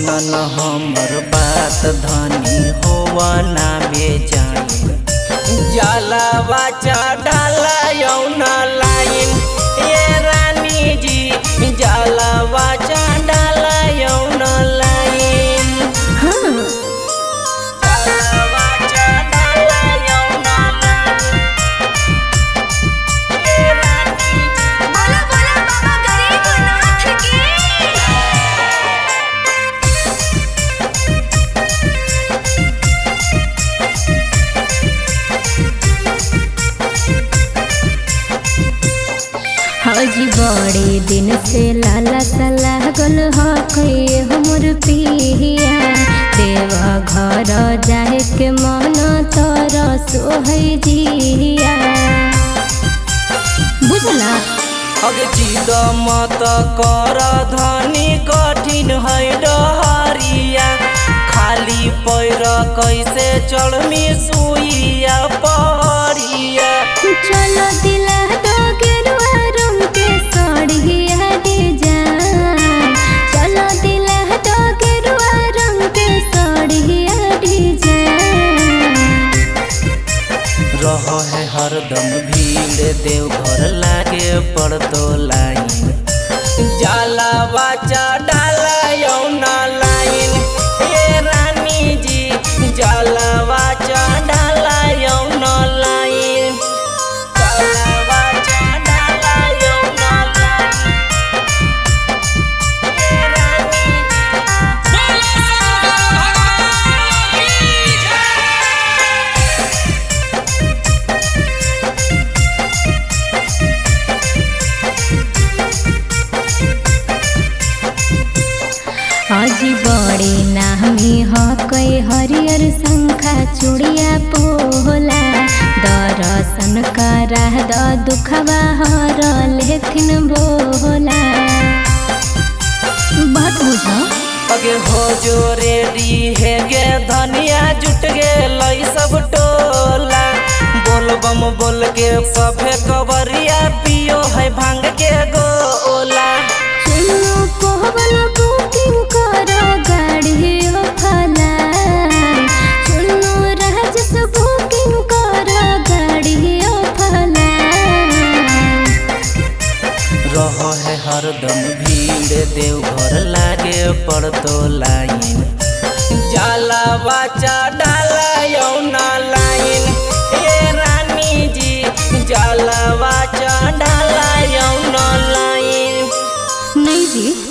मनन हमर बात धनी होवा ना बेजाइन जलवा चढ़ाला यौना लाइन ये रानी जी जलवा चढ़ाला यौना लाइन जलवा चढ़ाला यौना लाइन ये रानी जी। बोलो बोलो बाबा गरीबनाथ की। हजी बड़े दिन से लाला सलाह गल हकई हमर पिया देवा घर जाए के मन तर सोहै जिया बुझला। अगे जिद मत कर धनी कठिन है डहरिया खाली पैर कैसे चढ़मी सुइया पहरिया चलो दिला दो गेरुआ रंग के साड़िया डिजाइन चलो दिला दो गेरुआ रंग के साड़िया डिजाइन। रह है हरदम भीड़ देवघर लागे पड़तो लाइन जलवा चढ़ाला यौना लाइन ये रानी जी जलवा चढ़ाला यौना लाइन जलवा चढ़ाला यौना लाइन ये रानी हजी बड़े नामी हकई हरियर शंखा चूड़िया पोला दर्शन करा द दुखवा हर लेकिन भोला बात बुझ। अगे हो जो रेडी है गे धनिया जुट गे लई सब टोला बोल बम बोल के सभे कवरिया पियो है भांग के गोला चुनु कोहबन बुकिंग करो गाड़ी हो फलाई चुनु राजस बुकिंग करो गाड़ी हो फलाई। रह है हरदम भीड़ देवघर लागे पड़तो लाइन जलवा चढ़ाला यौना लाइन ये रानी जी जलवा चढ़ाला यौना लाइन। नहीं जी।